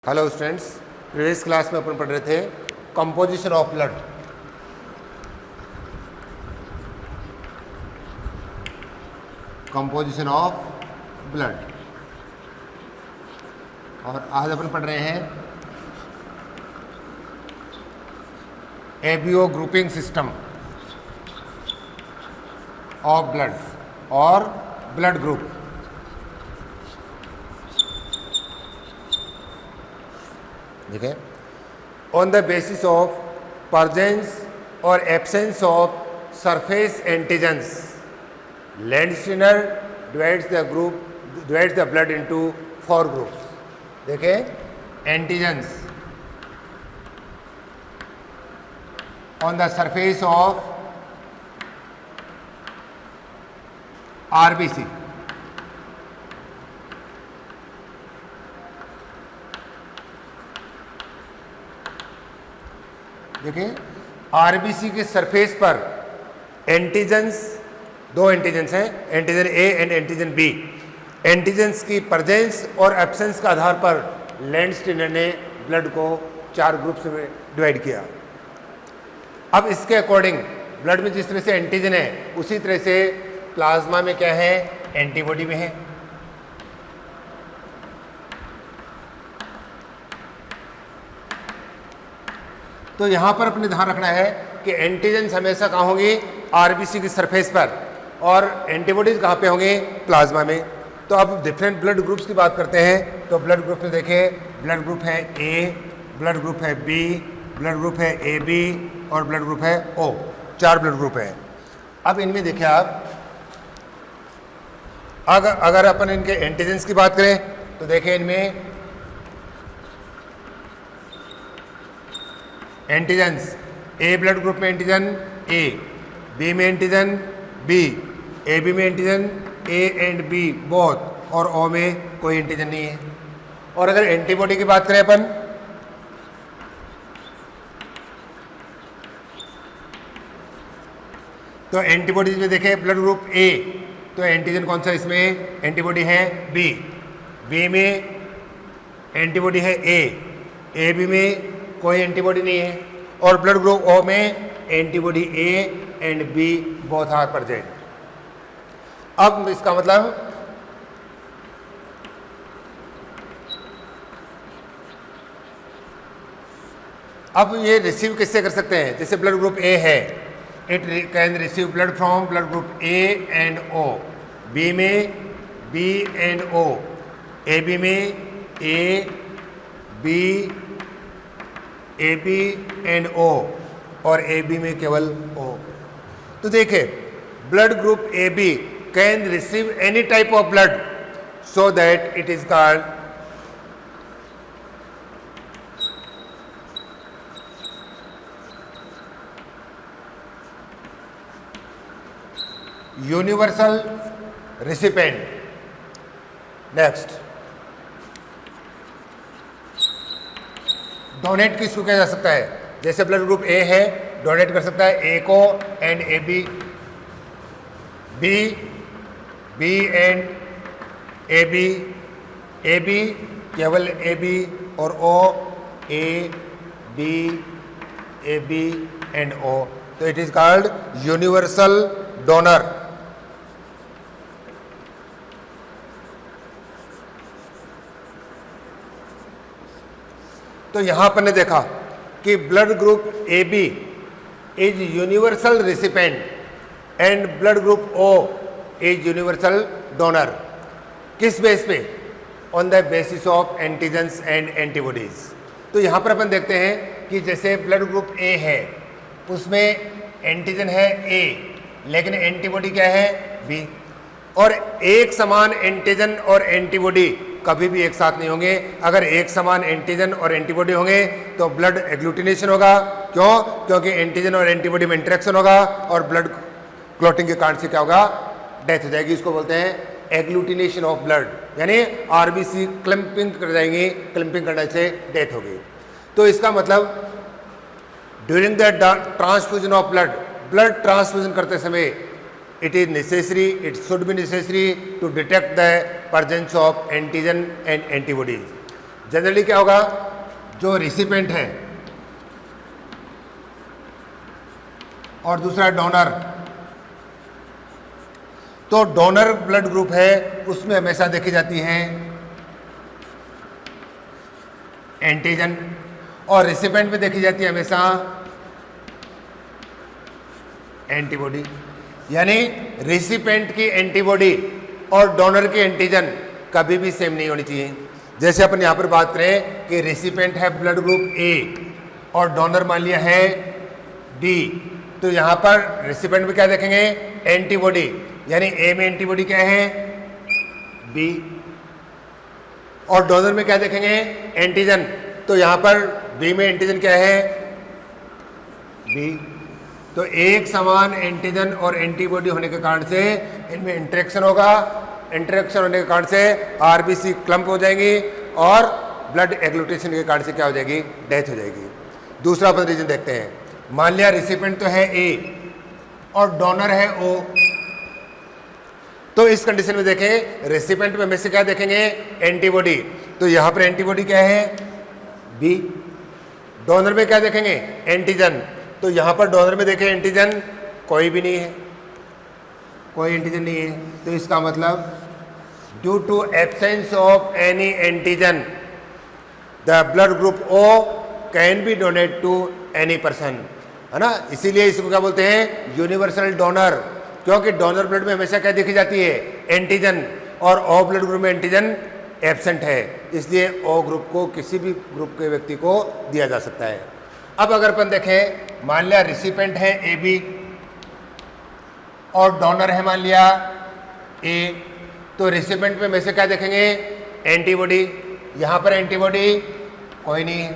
Hello students, previous class में अपन पढ़ रहे थे composition of blood. Composition of blood और आज अपन पढ़ रहे हैं ABO grouping system of blood और ब्लड ग्रुप। ठीक है, on the basis of presence और absence of surface antigens Landsteiner divides the blood into 4 groups। देखें, antigens on the surface of RBC, देखिए आरबीसी के सरफेस पर एंटीजेंस, दो antigens हैं, antigen A and antigen B. Antigens की presence और absence के आधार पर लैंडस्टीनर ने ब्लड को 4 ग्रुप्स में डिवाइड किया। अब इसके अकॉर्डिंग ब्लड में जिस तरह से एंटीजन है उसी तरह से प्लाज्मा में क्या है, एंटीबॉडी में है। तो यहां पर अपने ध्यान रखना है कि एंटीजेंस हमेशा कहाँ होंगी, आरबीसी की सरफेस पर, और एंटीबॉडीज कहाँ पे होंगे, प्लाज्मा में। तो अब डिफरेंट ब्लड ग्रुप्स की बात करते हैं। तो ब्लड ग्रुप में देखें, ब्लड ग्रुप है ए, ब्लड ग्रुप है बी, ब्लड ग्रुप है ए बी और ब्लड ग्रुप है ओ। 4 ब्लड ग्रुप है। अब इनमें देखिए आप, अगर अपन इनके एंटीजेंस की बात करें तो देखें इनमें एंटीजेंस, ए ब्लड ग्रुप में एंटीजन ए, बी में एंटीजन बी, ए बी में antigen A and B both, और ओ में कोई एंटीजन नहीं है। और अगर एंटीबॉडी की बात करें अपन, तो एंटीबॉडीज में देखें ब्लड ग्रुप ए, तो एंटीजन कौन सा इसमें, एंटीबॉडी है बी, बी में एंटीबॉडी है ए बी में कोई एंटीबॉडी नहीं है, और ब्लड ग्रुप ओ में antibody A and B both are present. अब इसका मतलब अब ये रिसीव किससे कर सकते हैं, जैसे ब्लड ग्रुप ए है, it can receive blood from blood group A and O, B में B and O, A B में A B, A B and O, और ए बी में केवल ओ। तो देखिए, blood group A B can receive any type of blood, so that it is called universal recipient. Next, donate किसको किया जा सकता है, जैसे ब्लड ग्रुप ए है, डोनेट कर सकता है ए को and A B, B and A B केवल ए बी, और ओ ए बी एंड ओ। तो it is called universal donor. तो यहां पर ने देखा कि blood group A B is universal recipient and blood group O is universal donor. किस बेस पे, on the basis of antigens and antibodies. तो यहां पर अपन देखते हैं कि जैसे ब्लड ग्रुप ए है, उसमें एंटीजन है ए, लेकिन एंटीबॉडी क्या है, बी। और एक समान एंटीजन और एंटीबॉडी कभी भी एक साथ नहीं होंगे। अगर एक समान एंटीजन और एंटीबॉडी होंगे तो ब्लड एग्लूटिनेशन होगा। क्यों? क्योंकि एंटीजन और एंटीबॉडी में इंटरेक्शन होगा और ब्लड क्लॉटिंग के कारण से क्या होगा, डेथ हो जाएगी। इसको बोलते हैं एग्लूटिनेशन ऑफ ब्लड, यानी आरबीसी क्लम्पिंग कर जाएंगे, क्लम्पिंग करने से डेथ होगी। तो इसका मतलब during the transfusion of blood, blood transfusion करते समय it is necessary, it should be necessary to detect the presence of antigen and antibodies। Generally क्या होगा, जो रिसिपेंट है और दूसरा डोनर, तो डोनर ब्लड ग्रुप है उसमें हमेशा देखी जाती है एंटीजन, और रिसिपेंट में देखी जाती है हमेशा एंटीबॉडी। यानी रिसिपेंट की एंटीबॉडी और डोनर की एंटीजन कभी भी सेम नहीं होनी चाहिए। जैसे अपन यहाँ पर बात करें कि रिसिपेंट है ब्लड ग्रुप ए और डोनर मान लिया है डी, तो यहाँ पर रिसिपेंट में क्या देखेंगे, एंटीबॉडी, यानी ए में एंटीबॉडी क्या है, बी, और डोनर में क्या देखेंगे, एंटीजन, तो यहाँ पर बी में एंटीजन क्या है, बी। तो एक समान एंटीजन और एंटीबॉडी होने के कारण से इनमें इंटरेक्शन होगा, इंटरेक्शन होने के कारण से आरबीसी क्लम्प हो जाएंगी और ब्लड एग्लूटेशन के कारण से क्या हो जाएगी, डेथ हो जाएगी। दूसरा अपन रीजन देखते हैं, मान लिया रिसिपेंट तो है ए और डोनर है ओ, तो इस कंडीशन में देखें रेसिपेंट में से क्या देखेंगे, एंटीबॉडी, तो यहां पर एंटीबॉडी क्या है, बी। डोनर में क्या देखेंगे, एंटीजन, तो यहां पर डोनर में देखें एंटीजन कोई भी नहीं है, कोई एंटीजन नहीं है, तो इसका मतलब due to absence of any antigen the blood group O can be donate to any person, है ना। इसीलिए इसको क्या बोलते हैं, यूनिवर्सल डोनर, क्योंकि डोनर ब्लड में हमेशा क्या देखी जाती है, एंटीजन, और ओ ब्लड ग्रुप में एंटीजन एब्सेंट है, इसलिए ओ ग्रुप को किसी भी ग्रुप के व्यक्ति को दिया जा सकता है। अब अगर अपन देखें, मान लिया रिसिपेंट है ए बी और डोनर है मान लिया ए, तो रिसिपेंट में से क्या देखेंगे, एंटीबॉडी, यहाँ पर एंटीबॉडी कोई नहीं है,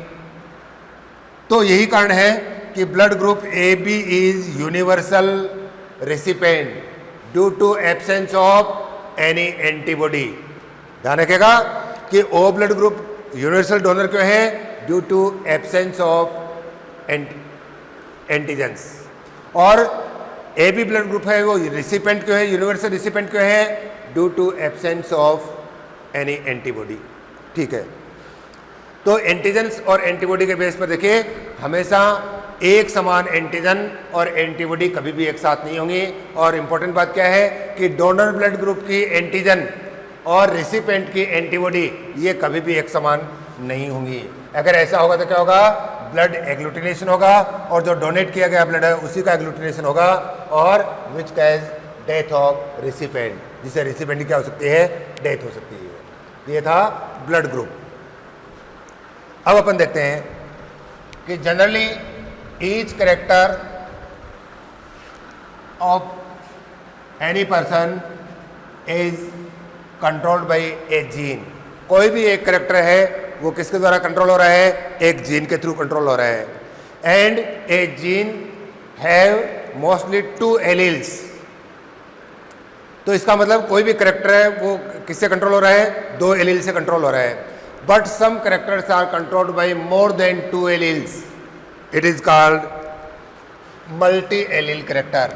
तो यही कारण है कि blood group A B is universal recipient due to absence of any antibody. ध्यान रखेगा कि O blood group universal donor क्यों है, due to absence of antigens, और ए बी ब्लड ग्रुप है वो रिसिपेंट क्यों है, यूनिवर्सल रिसिपेंट क्यों है, due to absence of any antibody. ठीक है, तो एंटीजेंस और एंटीबॉडी के बेस पर देखिए हमेशा एक समान एंटीजन और एंटीबॉडी कभी भी एक साथ नहीं होंगी, और इम्पोर्टेंट बात क्या है कि डोनर ब्लड ग्रुप की एंटीजन और रेसिपेंट की एंटीबॉडी ये कभी भी एक समान नहीं होंगी। अगर ऐसा होगा तो क्या होगा, ब्लड एग्लूटिनेशन होगा, और जो डोनेट किया गया ब्लड है उसी का एग्लूटिनेशन होगा, और विच कैज डेथ ऑफ रेसिपेंट, जिससे रेसिपेंट की क्या हो सकती है, डेथ हो सकती है। ये था ब्लड ग्रुप। अब अपन देखते हैं कि generally each character of any person is controlled by a gene। कोई भी एक करेक्टर है वो किसके द्वारा कंट्रोल हो रहा है, एक जीन के थ्रू कंट्रोल हो रहा है, and A gene have mostly 2 alleles. तो इसका मतलब कोई भी करेक्टर है वो किससे कंट्रोल हो रहा है, 2 एलील से कंट्रोल हो रहा है, but some characters are controlled by more than 2 alleles, it is called multi-allele character।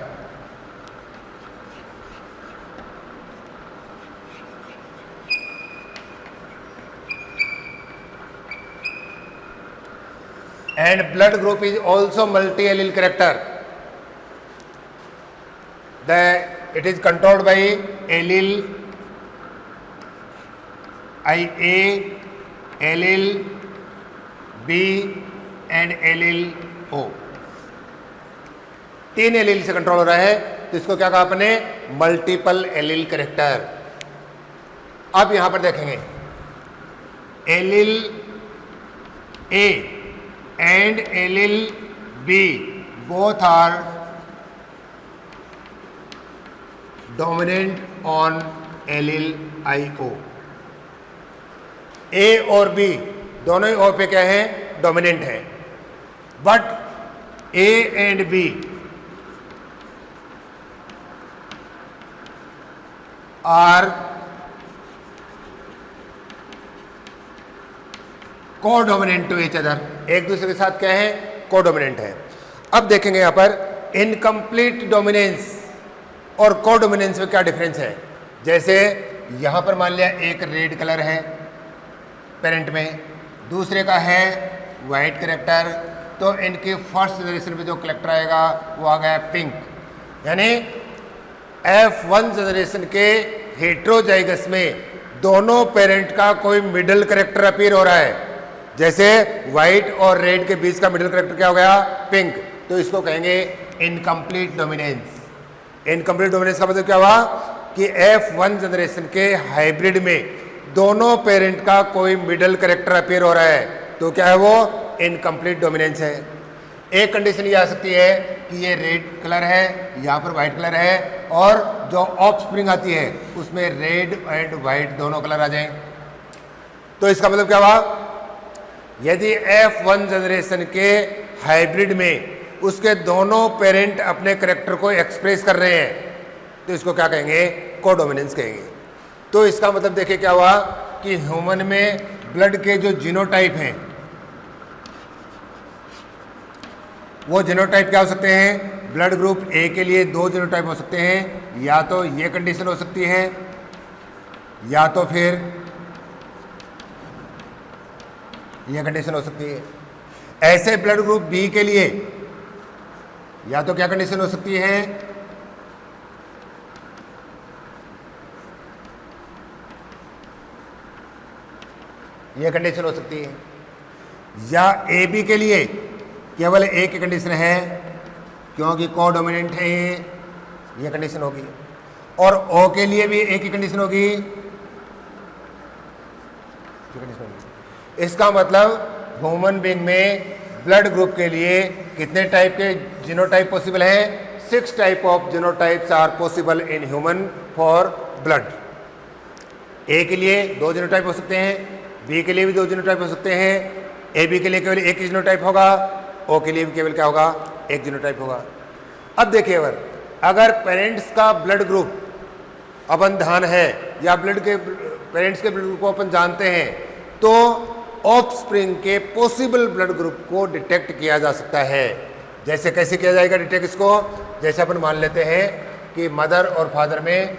And blood group is also multi-allele character, it is controlled by allele IA, allele B and allele O. 3 allele से control हो रहा है, तो इसको क्या कहा आपने, multiple allele character. अब यहां पर देखेंगे allele A and allele B both are dominant on allele IO। A और बी दोनों ही ओ पे क्या है, डोमिनेंट है, but A and B are codominant to each other, एक दूसरे के साथ क्या है, कोडोमिनेंट है। अब देखेंगे यहां पर इनकम्प्लीट डोमिनेंस और कोडोमिनेंस में क्या डिफरेंस है। जैसे यहां पर मान लिया एक रेड कलर है पेरेंट में, दूसरे का है वाइट करेक्टर, तो इनके फर्स्ट जनरेशन में जो करेक्टर आएगा वो आ गया पिंक। यानी F1 जनरेशन के हेट्रोजाइगस में दोनों पेरेंट का कोई मिडिल करेक्टर अपीयर हो रहा है, जैसे व्हाइट और रेड के बीच का मिडिल करेक्टर क्या हो गया, पिंक, तो इसको कहेंगे इनकम्प्लीट डोमिनेंस। इनकम्प्लीट डोमिनेंस का मतलब क्या हुआ कि F1 जनरेशन के हाइब्रिड में दोनों पेरेंट का कोई मिडिल करेक्टर अपीयर हो रहा है, तो क्या है वो इनकम्प्लीट डोमिनेंस है। एक कंडीशन ये आ सकती है कि ये रेड कलर है, यहाँ पर वाइट कलर है, और जो ऑफस्प्रिंग आती है उसमें रेड एंड वाइट दोनों कलर आ जाएं। तो इसका मतलब क्या हुआ, यदि F1 जनरेशन के हाइब्रिड में उसके दोनों पेरेंट अपने करेक्टर को एक्सप्रेस कर रहे हैं तो इसको क्या कहेंगे, कोडोमिनेंस कहेंगे। तो इसका मतलब देखिए क्या हुआ कि ह्यूमन में ब्लड के जो जीनोटाइप हैं वो जीनोटाइप क्या हो सकते हैं, ब्लड ग्रुप ए के लिए दो जीनोटाइप हो सकते हैं, या तो ये कंडीशन हो सकती है या तो फिर ये कंडीशन हो सकती है। ऐसे ब्लड ग्रुप बी के लिए या तो क्या कंडीशन हो सकती है, ये कंडीशन हो सकती है, या ए बी के लिए केवल एक ही कंडीशन है क्योंकि कोडोमिनेंट है, ये कंडीशन होगी, और ओ के लिए भी एक ही कंडीशन होगी, ये कंडीशन होगी। इसका मतलब ह्यूमन बीइंग में ब्लड ग्रुप के लिए कितने टाइप के जीनोटाइप पॉसिबल हैं, 6 type of genotypes are possible in human for blood. A के लिए 2 जीनोटाइप हो सकते हैं, बी के लिए भी 2 जीनोटाइप हो सकते हैं, ए बी के लिए केवल एक ही जीनोटाइप होगा, ओ के लिए भी केवल क्या होगा, एक जीनोटाइप होगा। अब देखिए अगर पेरेंट्स का ब्लड ग्रुप अपन धान है या ब्लड के पेरेंट्स के ब्लड ग्रुप को अपन जानते हैं तो ऑफस्प्रिंग के पॉसिबल ब्लड ग्रुप को डिटेक्ट किया जा सकता है। जैसे कैसे किया जाएगा डिटेक्ट इसको, जैसे अपन मान लेते हैं कि मदर और फादर में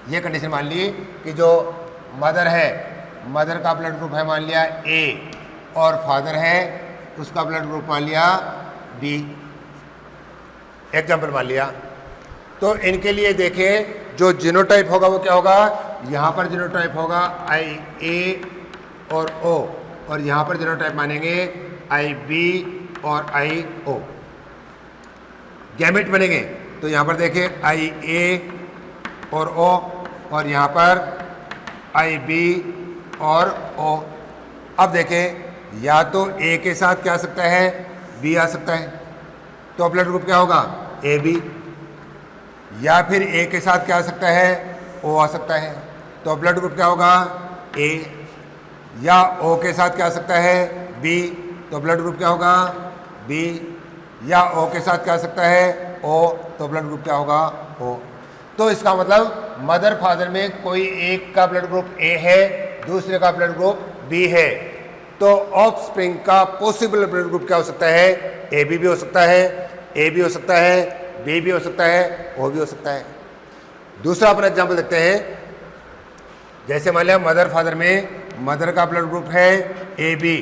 ये कंडीशन मान ली कि जो मदर है, मदर का ब्लड ग्रुप है मान लिया ए, और फादर है उसका ब्लड ग्रुप मान लिया बी, एग्जाम्पल मान लिया। तो इनके लिए देखें जो जीनोटाइप होगा वो क्या होगा, यहाँ पर जीनोटाइप होगा आई ए और ओ, और यहाँ पर जीनोटाइप मानेंगे आई बी और आई ओ। गैमेट बनेंगे तो यहाँ पर देखें आई ए और ओ, और यहाँ पर आई बी और ओ। अब देखें या तो ए के साथ क्या आ सकता है, बी आ सकता है, तो ब्लड ग्रुप क्या होगा ए बी, या फिर ए के साथ क्या आ सकता है, ओ आ सकता है, तो ब्लड ग्रुप क्या होगा ए, या ओ के साथ क्या आ सकता है बी, तो ब्लड ग्रुप क्या होगा बी, या ओ के साथ क्या आ सकता है ओ, तो ब्लड ग्रुप क्या होगा ओ। तो इसका मतलब मदर फादर में कोई एक का ब्लड ग्रुप ए है, दूसरे का ब्लड ग्रुप बी है, तो ऑफस्प्रिंग का पॉसिबल ब्लड ग्रुप क्या हो सकता है, ए बी भी हो सकता है, ए भी हो सकता है, बी भी हो सकता है, ओ भी हो सकता है। दूसरा अपन एग्जाम्पल देखते हैं, जैसे मान लिया मदर फादर में मदर का ब्लड ग्रुप है ए बी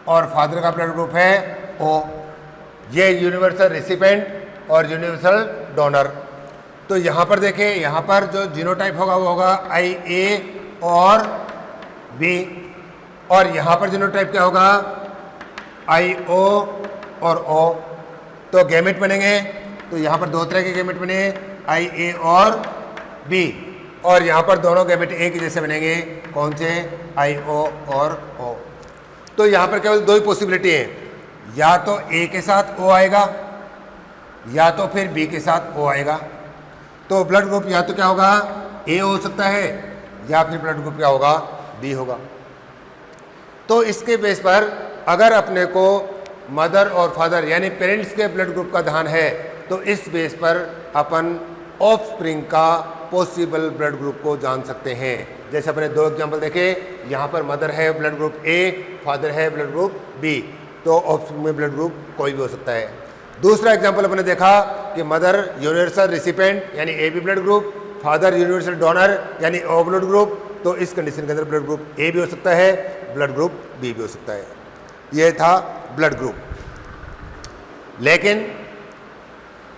और फादर का ब्लड ग्रुप है ओ, ये यूनिवर्सल रेसिपेंट और यूनिवर्सल डोनर। तो यहाँ पर देखें, यहाँ पर जो जीनोटाइप होगा वो होगा आई ए और बी, और यहाँ पर जीनोटाइप क्या होगा आई ओ और ओ। तो गैमेट बनेंगे तो यहाँ पर 2 तरह के गैमेट बने, आई ए और बी, और यहाँ पर दोनों गैमेट एक ही जैसे बनेंगे, कौन से, आई ओ और ओ। तो यहाँ पर केवल 2 ही पॉसिबिलिटी है, या तो ए के साथ ओ आएगा या तो फिर बी के साथ ओ आएगा। तो ब्लड ग्रुप या तो क्या होगा ए हो सकता है या फिर ब्लड ग्रुप क्या होगा बी होगा। तो इसके बेस पर अगर अपने को मदर और फादर यानी पेरेंट्स के ब्लड ग्रुप का ध्यान है तो इस बेस पर अपन ऑफस्प्रिंग का पॉसिबल ब्लड ग्रुप को जान सकते हैं। जैसे अपने 2 एग्जांपल देखे, यहाँ पर मदर है ब्लड ग्रुप ए, फादर है ब्लड ग्रुप बी, तो ऑफस्प्रिंग में ब्लड ग्रुप कोई भी हो सकता है। दूसरा एग्जांपल अपने देखा कि मदर यूनिवर्सल रिसिपेंट यानी A B blood group, father universal donor यानी ओ ब्लड ग्रुप, तो इस कंडीशन के अंदर ब्लड ग्रुप ए भी हो सकता है, ब्लड ग्रुप बी भी हो सकता है। यह था ब्लड ग्रुप। लेकिन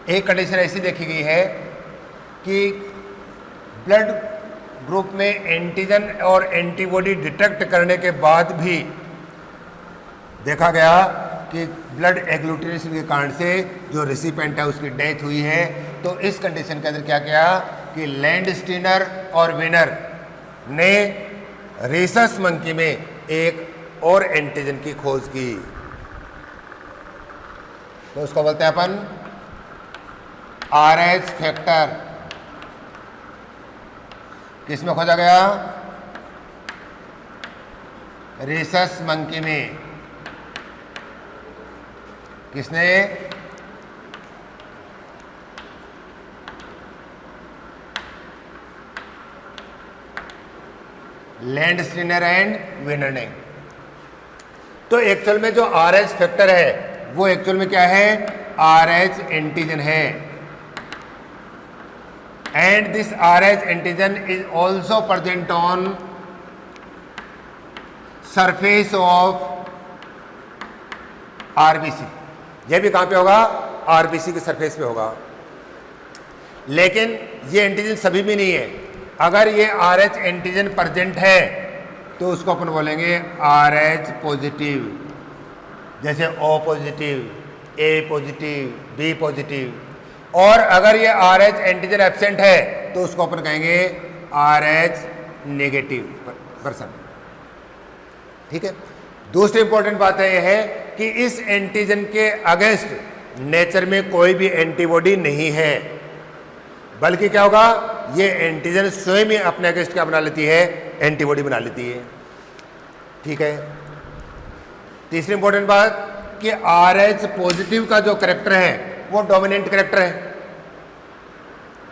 एक कंडीशन ऐसी देखी गई है कि ब्लड ग्रुप में एंटीजन और एंटीबॉडी डिटेक्ट करने के बाद भी देखा गया कि ब्लड एग्लूटिनेशन के कारण से जो रेसिपिएंट है उसकी डेथ हुई है। तो इस कंडीशन के अंदर क्या किया कि लैंडस्टीनर और विनर ने रेसस मंकी में एक और एंटीजन की खोज की। तो उसको बोलते हैं अपन RH फैक्टर। किसमें खोजा गया? रेसस मंकी में। किसने? लैंडस्टीनर एंड विनर ने। तो एक्चुअल में जो RH फैक्टर है वो एक्चुअल में क्या है? RH एंटीजन है। And this RH antigen is also present on surface of RBC। यह भी कहां पे होगा? RBC के सरफेस पे होगा। लेकिन ये एंटीजन सभी भी नहीं है। अगर ये RH एंटीजन प्रेजेंट है तो उसको अपन बोलेंगे RH पॉजिटिव, जैसे O positive, A positive, B positive. और अगर ये RH एंटीजन एब्सेंट है तो उसको अपन कहेंगे RH नेगेटिव पर्सन। ठीक है। दूसरी इंपॉर्टेंट बात यह है कि इस एंटीजन के अगेंस्ट नेचर में कोई भी एंटीबॉडी नहीं है, बल्कि क्या होगा? ये एंटीजन स्वयं ही अपने अगेंस्ट क्या बना लेती है? एंटीबॉडी बना लेती है। ठीक है। तीसरी इंपॉर्टेंट बात कि RH पॉजिटिव का जो करेक्टर है वो डोमिनेंट करेक्टर है।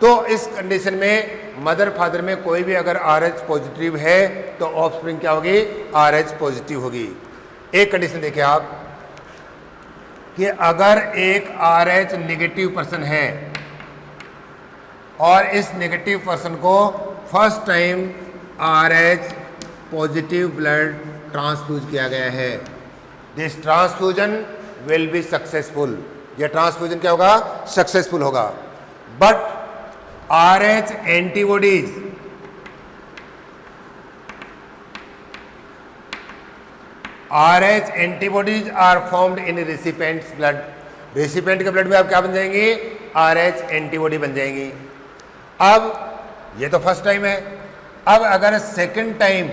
तो इस कंडीशन में मदर फादर में कोई भी अगर RH पॉजिटिव है तो ऑफस्प्रिंग क्या होगी? RH पॉजिटिव होगी। एक कंडीशन देखिए आप कि अगर एक RH नेगेटिव पर्सन है और इस नेगेटिव पर्सन को first time RH positive blood transfuse किया गया है, this transfusion will be successful. यह ट्रांसफ्यूजन क्या होगा? सक्सेसफुल होगा। But RH antibodies are formed in recipient's blood. Recipient के ब्लड में आप क्या बन जाएंगी? RH एंटीबॉडी बन जाएंगी। अब ये तो फर्स्ट टाइम है। अब अगर सेकंड टाइम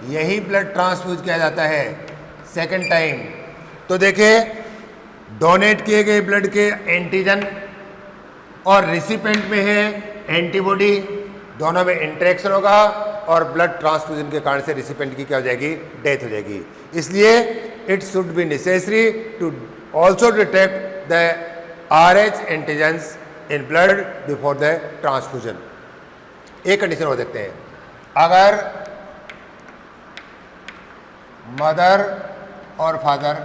यही ब्लड ट्रांसफ्यूज किया जाता है सेकंड टाइम, तो देखिए डोनेट किए गए ब्लड के एंटीजन और रेसिपिएंट में है एंटीबॉडी, दोनों में इंटरेक्शन होगा और ब्लड ट्रांसफ्यूजन के कारण से रेसिपिएंट की क्या हो जाएगी? डेथ हो जाएगी। इसलिए it should be necessary to also detect the RH antigens in blood before the transfusion. एक कंडीशन और देखते हैं। अगर मदर और फादर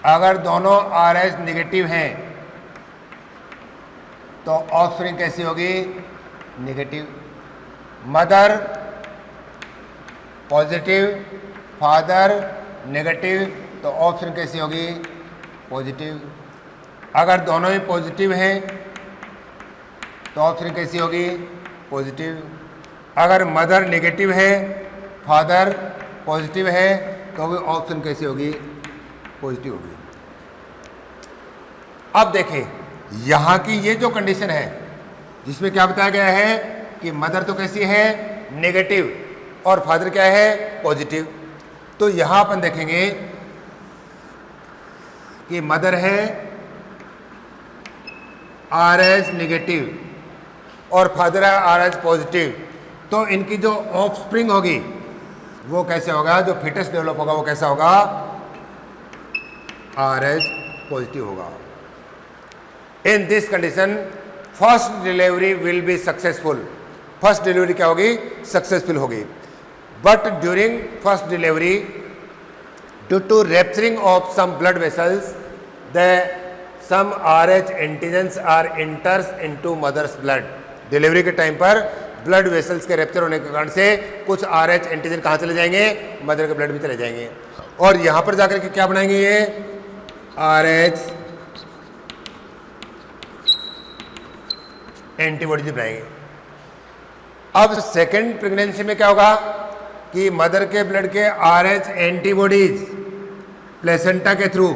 अगर दोनों RH नेगेटिव हैं तो ऑफस्प्रिंग कैसी होगी? Negative. Mother positive, father negative, तो ऑफस्प्रिंग कैसी होगी? पॉजिटिव। अगर दोनों ही पॉजिटिव हैं तो ऑफस्प्रिंग कैसी होगी? पॉजिटिव। अगर मदर नेगेटिव है, फादर पॉजिटिव है, तो भी ऑप्शन कैसी होगी? पॉजिटिव होगी। अब देखें यहां की ये जो कंडीशन है जिसमें क्या बताया गया है कि मदर तो कैसी है? नेगेटिव और फादर क्या है? पॉजिटिव। तो यहां अपन देखेंगे कि मदर है RH नेगेटिव और फादर है RH पॉजिटिव, तो इनकी जो ऑफस्प्रिंग होगी वो कैसे होगा? जो फिटस डेवलप होगा वो कैसा होगा? RH पॉजिटिव होगा। In this condition first delivery will be successful. First delivery क्या होगी? सक्सेसफुल होगी। But during first delivery due to rupturing of some blood vessels the some RH antigens are enters into mother's blood. Delivery के time पर blood vessels के rupture होने के कारण से कुछ RH एंटीजन कहाँ चले जाएंगे, मदर के ब्लड में चले जाएंगे और यहाँ पर जाकर के क्या बनाएंगे, ये RH एंटीबॉडीज बनाएंगे। अब सेकेंड प्रेगनेंसी में क्या होगा कि मदर के ब्लड के RH एंटीबॉडीज प्लेसेंटा के थ्रू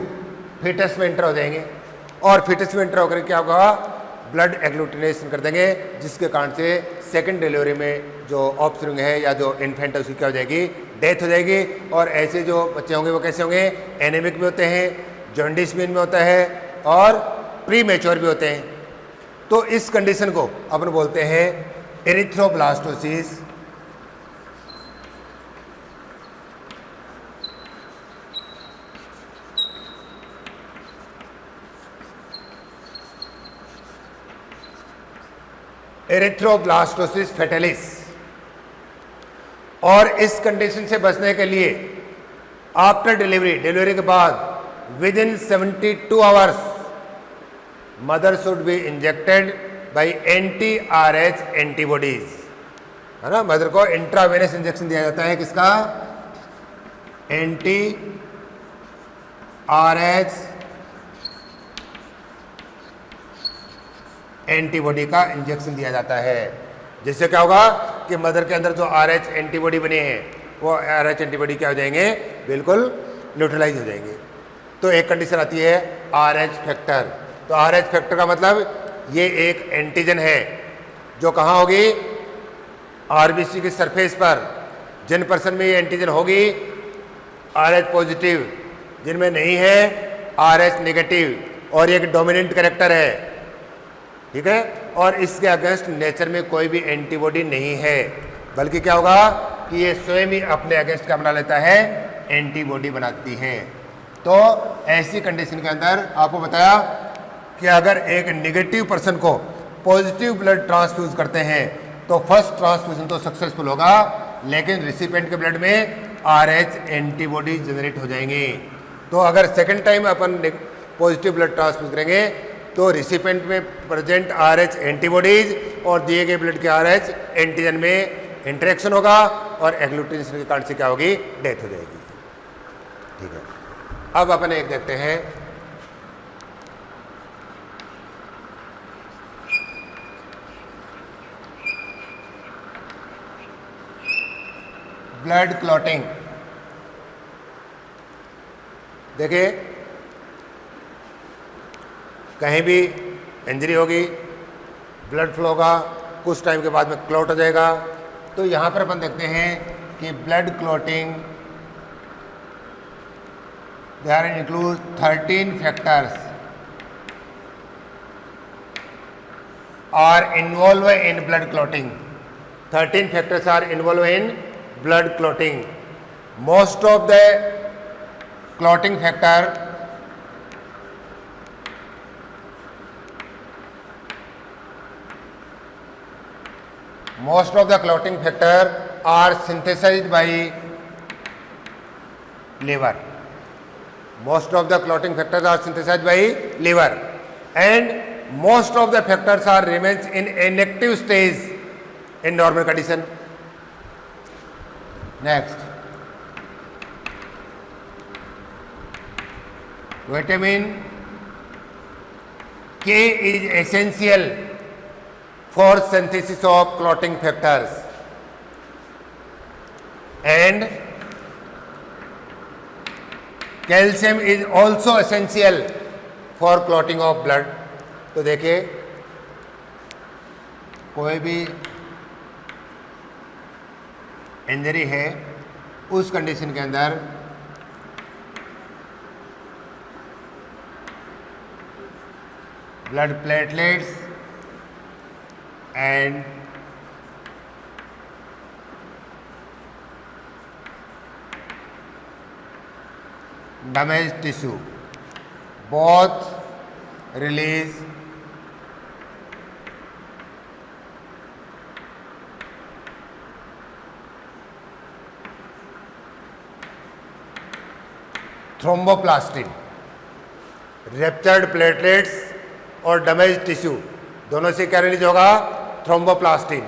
फीटस में एंटर हो जाएंगे और फीटस में एंटर होकर क्या होगा, ब्लड एग्लूटिनेशन कर देंगे, जिसके कारण से सेकंड डिलीवरी में जो ऑफस्प्रिंग है या जो इन्फेंट है उसकी क्या हो जाएगी, डेथ हो जाएगी। और ऐसे जो बच्चे होंगे वो कैसे होंगे, एनीमिक भी होते हैं, जॉन्डिस में होता है और प्री मैच्योर भी होते हैं। तो इस कंडीशन को अपन बोलते हैं एरिथ्रोब्लास्टोसिस एरिथ्रोब्लास्टोसिस फेटालिस। और इस कंडीशन से बचने के लिए आफ्टर डिलीवरी के बाद within 72 hours mother should be injected by anti-RH antibodies, है ना। मदर को इंट्रावेनस इंजेक्शन दिया जाता है, किसका, anti-RH एंटीबॉडी का इंजेक्शन दिया जाता है, जिससे क्या होगा कि मदर के अंदर जो RH एंटीबॉडी बने हैं वो RH एंटीबॉडी क्या हो जाएंगे, बिल्कुल न्यूट्रलाइज हो जाएंगे। तो एक कंडीशन आती है RH फैक्टर। तो RH फैक्टर का मतलब ये एक एंटीजन है जो कहाँ होगी, RBC की सरफेस पर। जिन पर्सन में ये एंटीजन होगी RH पॉजिटिव, जिनमें नहीं है RH नेगेटिव, और ये एक डोमिनेंट कैरेक्टर है, ठीक है। और इसके अगेंस्ट नेचर में कोई भी एंटीबॉडी नहीं है, बल्कि क्या होगा कि ये स्वयं ही अपने अगेंस्ट क्या बना लेता है, एंटीबॉडी बनाती है। तो ऐसी कंडीशन के अंदर आपको बताया कि अगर एक नेगेटिव पर्सन को पॉजिटिव ब्लड ट्रांसफ्यूज करते हैं तो फर्स्ट ट्रांसफ्यूजन तो सक्सेसफुल होगा, लेकिन रिसिपेंट के ब्लड में RH एंटीबॉडी जनरेट हो जाएंगे। तो अगर सेकेंड टाइम अपन पॉजिटिव ब्लड ट्रांसफ्यूज करेंगे तो रिसिपेंट में प्रेजेंट RH एंटीबॉडीज और दिए गए ब्लड के RH एंटीजन में इंटरेक्शन होगा और एग्लूटिनेशन के कारण से क्या होगी, डेथ हो जाएगी, ठीक है। अब अपन एक देखते हैं ब्लड क्लॉटिंग। देखिए कहीं भी इंजरी होगी, ब्लड फ्लो होगा, कुछ टाइम के बाद में क्लॉट हो जाएगा। तो यहाँ पर अपन देखते हैं कि blood clotting there include 13 factors are involve in blood clotting. 13 factors are involve in blood clotting. Most of the clotting factor most of the clotting factor are synthesized by liver. Most of the clotting factors are synthesized by liver, and most of the factors are remains in inactive stage in normal condition. Next, vitamin K is essential for synthesis of clotting factors, and calcium is also essential for clotting of blood. तो देखिए कोई भी injury है उस condition के अंदर blood platelets and damaged tissue both release thromboplastin. Raptured platelets और damage tissue दोनों से क्या रिलीज होगा, thromboplastin.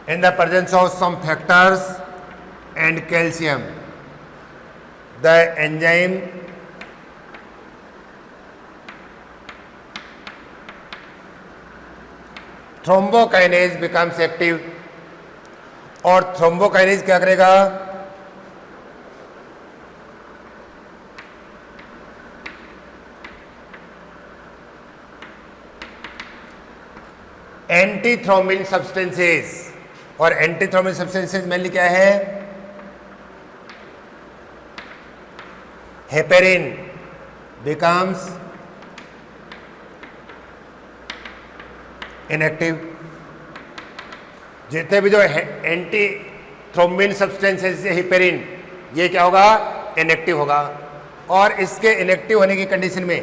in the presence of some factors and calcium, the enzyme thrombokinase becomes active. और थ्रोम्बोकाइनेज क्या करेगा? एंटीथ्रोम्बिन सब्सटेंसेस, और एंटीथ्रोम्बिन सब्सटेंसेस मेनली क्या है? Heparin becomes inactive. जितने भी जो एंटी थ्रोम्बिन सब्सटेंसेस है हेपेरिन, ये क्या होगा? इनएक्टिव होगा। और इसके इनएक्टिव होने की कंडीशन में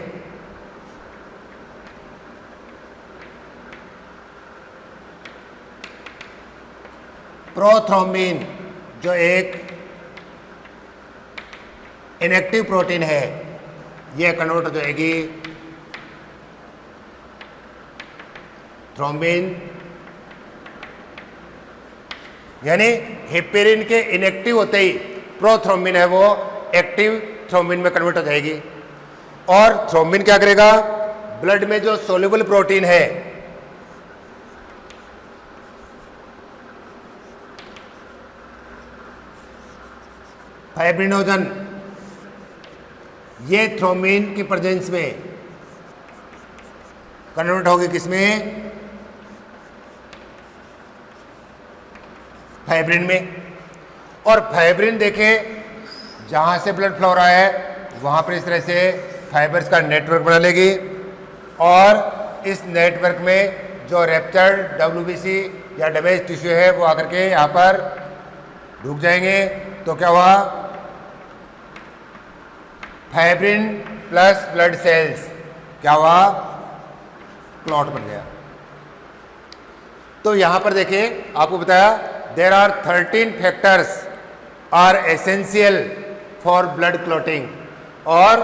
प्रोथ्रोम्बिन जो एक इनएक्टिव प्रोटीन है, ये कन्वर्ट हो जाएगी थ्रोम्बिन, यानी हेपेरिन के इनएक्टिव होते ही प्रोथ्रोम्बिन है वो एक्टिव थ्रोम्बिन में कन्वर्ट हो जाएगी। और थ्रोम्बिन क्या करेगा? ब्लड में जो सोल्यूबल प्रोटीन है, फाइब्रिनोजन, ये थ्रोम्बिन की प्रेजेंस में कन्वर्ट होगी किसमें? फाइब्रिन में। और फाइब्रिन देखें, जहाँ से ब्लड फ्लो रहा है वहाँ पर इस तरह से फाइबर्स का नेटवर्क बना लेगी, और इस नेटवर्क में जो रैप्चर्ड WBC या डैमेज टिश्यू है वो आकर के यहाँ पर रुक जाएंगे। तो क्या हुआ? फाइब्रिन प्लस ब्लड सेल्स क्या हुआ? क्लॉट बन गया। तो यहाँ पर देखिए, आपको बताया there are 13 factors are essential for blood clotting, और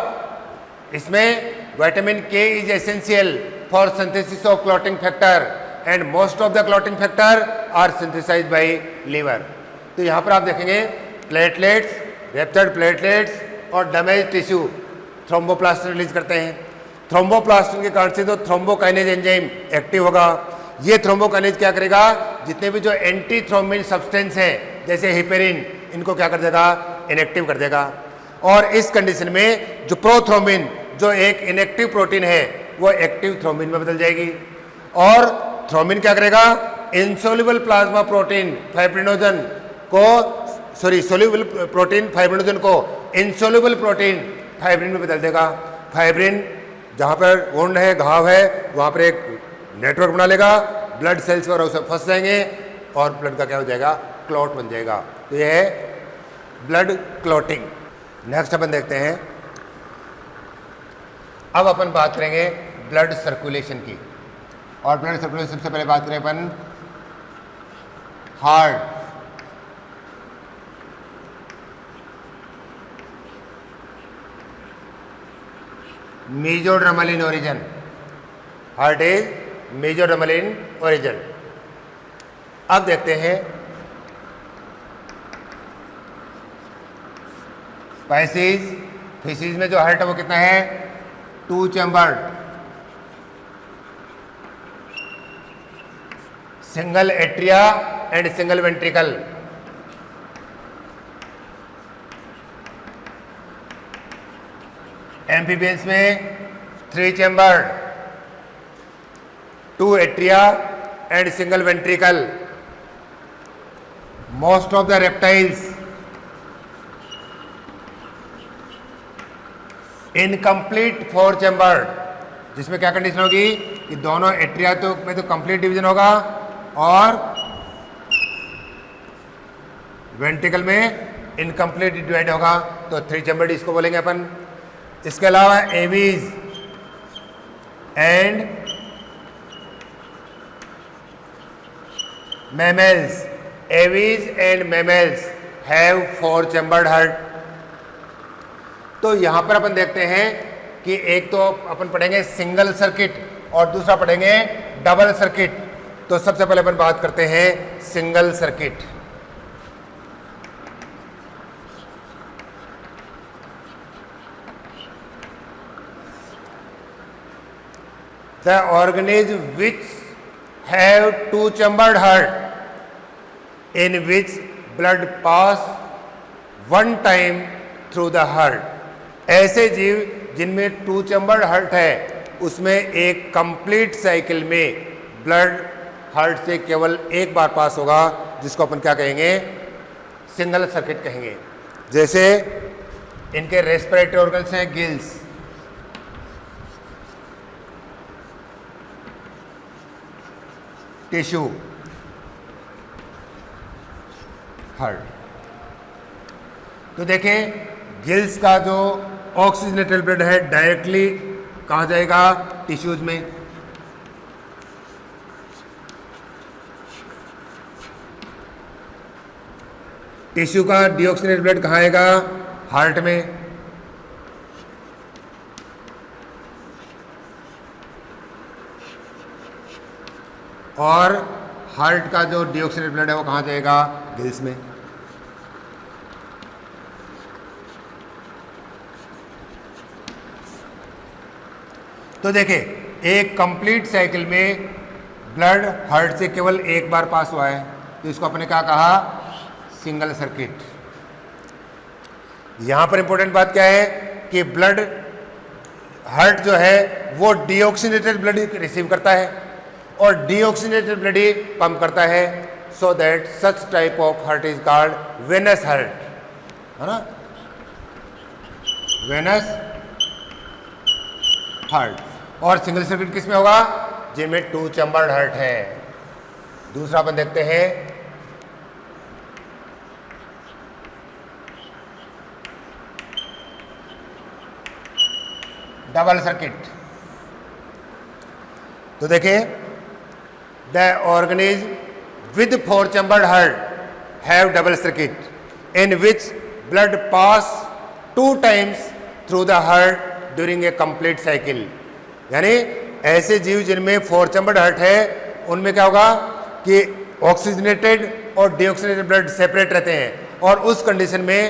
इसमें vitamin K is essential for synthesis of clotting factor and most of the clotting factor are synthesized by liver। तो यहाँ पर आप देखेंगे प्लेटलेट्स, रैप्चर्ड प्लेटलेट्स और डैमेज टिश्यू थ्रोम्बोप्लास्टिन रिलीज करते हैं। थ्रोम्बोप्लास्टिन के कारण से तो थ्रोम्बोकाइनेज एंजाइम एक्टिव होगा। ये थ्रोम्बोकाइनेज क्या करेगा? जितने भी जो एंटी थ्रोम्बिन सब्सटेंस हैं जैसे हेपेरिन, इनको क्या कर देगा? इनएक्टिव कर देगा। और इस कंडीशन में जो प्रोथ्रोम्बिन जो एक इनएक्टिव प्रोटीन है वो एक्टिव थ्रोम्बिन में बदल जाएगी। और थ्रोम्बिन क्या करेगा? इनसोल्युबल प्लाज्मा प्रोटीन फाइब्रिनोजन को, सॉरी सोल्युबल प्रोटीन फाइब्रिनोजन को इनसोल्युबल प्रोटीन फाइब्रिन में बदल देगा। फाइब्रिन जहाँ पर वुंड है, घाव है, वहाँ पर एक नेटवर्क बना लेगा, ब्लड सेल्स पर उसे फंस जाएंगे और ब्लड का क्या हो जाएगा? क्लॉट बन जाएगा। तो ये है ब्लड क्लॉटिंग। नेक्स्ट अपन देखते हैं, अब अपन बात करेंगे ब्लड सर्कुलेशन की। और ब्लड सर्कुलेशन सबसे पहले बात करें अपन heart. Mesodermal in origin, heart is mesodermal in origin. अब देखते हैं पैसेज, फेसिस में जो हार्ट है वो कितना है? 2 chambered, single atria and single ventricle. Amphibians में 3 chambered, 2 atria and single ventricle. Most of the reptiles incomplete 4 chambered, जिसमें क्या कंडीशन होगी कि दोनों एट्रिया तो में तो कंप्लीट डिवीजन होगा और वेंट्रिकल में इनकम्प्लीट डिवाइड होगा, तो 3 चैम्बर्ड इसको बोलेंगे अपन। इसके अलावा aves and mammals, aves and mammals have 4 chambered heart. तो यहां पर अपन देखते हैं कि एक तो अपन पढ़ेंगे सिंगल सर्किट और दूसरा पढ़ेंगे डबल सर्किट। तो सबसे पहले अपन बात करते हैं single circuit. The organs which have two-chambered heart in which blood pass one time through the heart। ऐसे जीव जिनमें टू चैम्बर्ड हार्ट है उसमें एक कंप्लीट साइकिल में ब्लड हार्ट से केवल एक बार पास होगा, जिसको अपन क्या कहेंगे, सिंगल सर्किट कहेंगे। जैसे इनके रेस्पिरेटरी ऑर्गन्स हैं गिल्स, टिश्यू, हार्ट। तो देखें गिल्स का जो ऑक्सीजनेटेड ब्लड है डायरेक्टली कहाँ जाएगा, टिश्यूज में। टिश्यू का डीऑक्सीजनेटेड ब्लड कहाँ आएगा, हार्ट में। और हार्ट का जो डीऑक्सीजनेटेड ब्लड है वो कहाँ जाएगा, गिल्स में। तो देखिए एक कंप्लीट साइकिल में ब्लड हार्ट से केवल एक बार पास हुआ है, तो इसको अपने क्या कहा, सिंगल सर्किट। यहां पर इंपॉर्टेंट बात क्या है कि ब्लड हार्ट जो है वो डीऑक्सीजनेटेड ब्लड रिसीव करता है और डीऑक्सीजनेटेड ब्लड ही पंप करता है। So that such type of heart is called venous heart, है ना, वेनस हार्ट। और सिंगल सर्किट किस में होगा, जिनमें टू चैम्बर्ड हार्ट है। दूसरा अपन देखते हैं डबल सर्किट। तो देखिए the organism with four chambered heart have double circuit in which blood pass two times through the heart during a complete cycle. यानी ऐसे जीव जिनमें फोर चैम्बर्ड हार्ट है उनमें क्या होगा कि ऑक्सीजनेटेड और डीऑक्सीजनेटेड ब्लड सेपरेट रहते हैं और उस कंडीशन में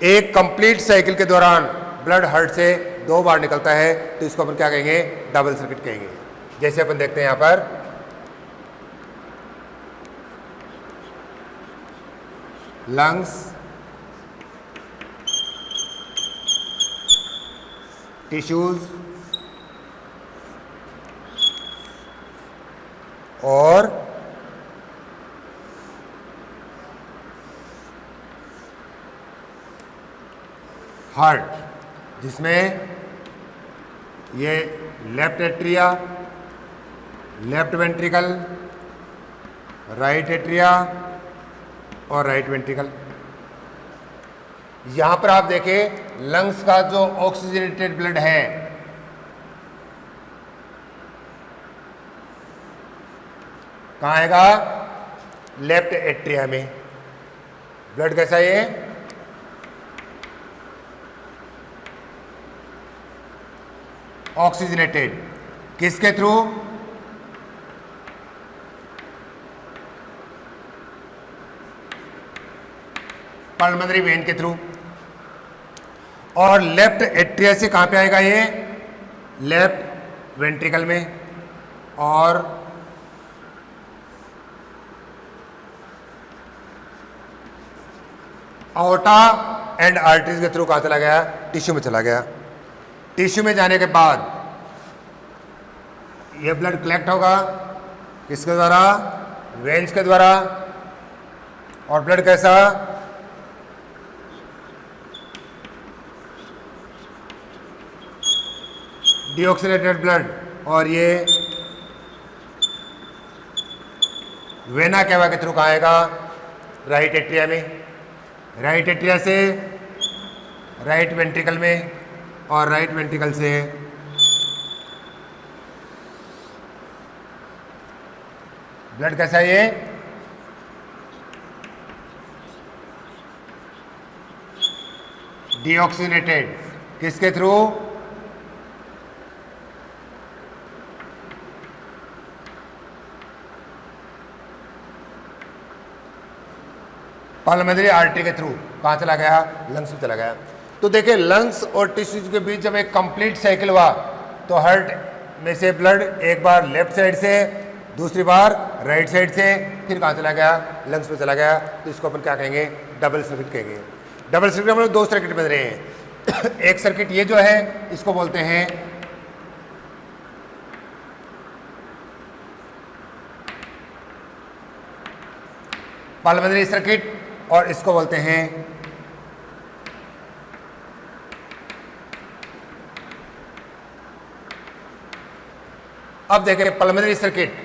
एक कंप्लीट साइकिल के दौरान ब्लड हार्ट से दो बार निकलता है, तो इसको अपन क्या कहेंगे, डबल सर्किट कहेंगे। जैसे अपन देखते हैं यहां पर लंग्स, टिश्यूज और हार्ट, जिसमें ये left atria, left ventricle, right atria और राइट वेंट्रिकल। यहां पर आप देखें लंग्स का जो ऑक्सीजनेटेड ब्लड है कहाँ आएगा, लेफ्ट एट्रिया में। ब्लड कैसा है ये, ऑक्सीजनेटेड, किसके थ्रू, पल्मोनरी वेन के थ्रू। और लेफ्ट एट्रिया से कहां पे आएगा ये, लेफ्ट वेंट्रिकल में। और आर्टा एंड आर्टरीज के थ्रू कहां चला गया, टिश्यू में चला गया। टिश्यू में जाने के बाद ये ब्लड कलेक्ट होगा किसके द्वारा, वेन्स के द्वारा। और ब्लड कैसा, डीऑक्सीनेटेड ब्लड। और ये वेना केवा के थ्रू कहाँ आएगा, राइट एट्रिया में। राइट एट्रिया से राइट वेंट्रिकल में और राइट वेंट्रिकल से ब्लड कैसा है ये, डीऑक्सीनेटेड, किसके थ्रू, पार्लियामेंट्री आर्टरी के थ्रू कहाँ चला गया, लंग्स में चला गया। तो देखिए लंग्स और टिश्यूज के बीच जब एक कंप्लीट साइकिल हुआ तो हार्ट में से ब्लड एक बार लेफ्ट साइड से, दूसरी बार राइट साइड से, फिर कहाँ चला गया, लंग्स में चला गया। तो इसको अपन क्या कहेंगे, डबल सर्किट कहेंगे। डबल सर्किट में हम लोग दो सर्किट बन रहे हैं। एक सर्किट ये जो है इसको बोलते हैं पार्लियामेंट्री सर्किट और इसको बोलते हैं अब देखें पार्लियामेंट्री सर्किट।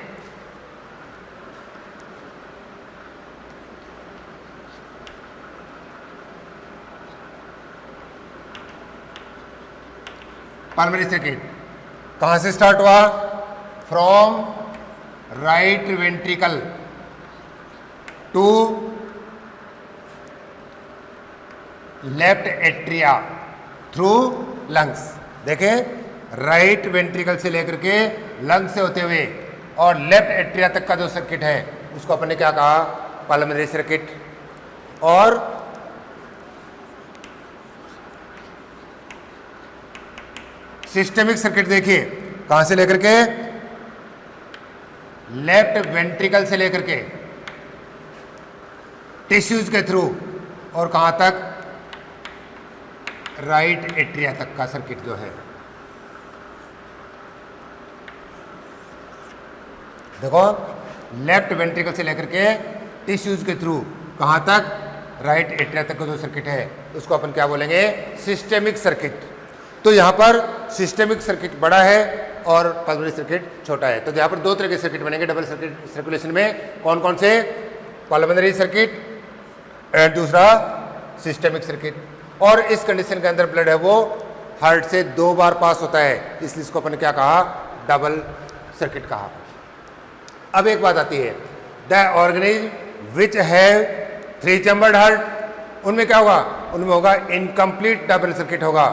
पार्लियामेंट्री सर्किट कहां से स्टार्ट हुआ, from right ventricle to left atria through lungs. देखें राइट वेंट्रिकल से लेकर के लंग्स से होते हुए और लेफ्ट एट्रिया तक का जो सर्किट है उसको अपन ने क्या कहा, पार्लियामेंट्री सर्किट। और सिस्टेमिक सर्किट देखिए कहां से लेकर के, लेफ्ट वेंट्रिकल से लेकर के टिश्यूज के थ्रू और कहां तक, राइट एट्रिया तक का सर्किट जो है। देखो लेफ्ट वेंट्रिकल से लेकर के टिश्यूज के थ्रू कहां तक, राइट एट्रिया तक का जो सर्किट है उसको अपन क्या बोलेंगे, सिस्टेमिक सर्किट। तो यहां पर सिस्टेमिक सर्किट बड़ा है और पार्लियामेंट्री सर्किट छोटा है। तो यहां पर दो तरह के सर्किट बनेंगे डबल सर्किट सर्कुलेशन में। कौन कौन से, पार्लियामेंट्री सर्किट एंड दूसरा सिस्टेमिक सर्किट। और इस कंडीशन के अंदर ब्लड है वो हार्ट से 2 बार पास होता है, इसलिए इसको अपन ने क्या कहा, डबल सर्किट कहा। अब एक बात आती है, the organism which have 3 chambered heart, उनमें क्या होगा, उनमें होगा इनकम्प्लीट डबल सर्किट होगा।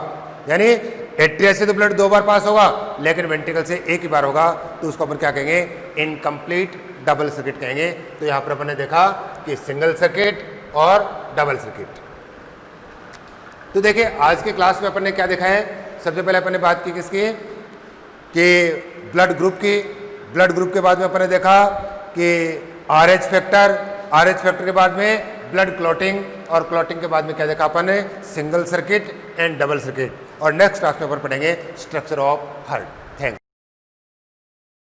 यानी एट्रिया से तो ब्लड 2 बार पास होगा लेकिन वेंट्रिकल से एक ही बार होगा, तो उसको अपन क्या कहेंगे, इनकम्प्लीट डबल सर्किट कहेंगे। तो यहां पर अपन ने देखा कि सिंगल सर्किट और डबल सर्किट। तो देखिए आज के क्लास में अपन ने क्या देखा है, सबसे पहले अपन ने बात की किसकी, कि ब्लड ग्रुप की। ब्लड ग्रुप के बाद में अपन ने देखा कि RH फैक्टर, RH फैक्टर के बाद में ब्लड क्लॉटिंग, और क्लॉटिंग के बाद में क्या देखा अपन ने, single circuit and double circuit. और नेक्स्ट क्लास में अपन पढ़ेंगे स्ट्रक्चर ऑफ हार्ट।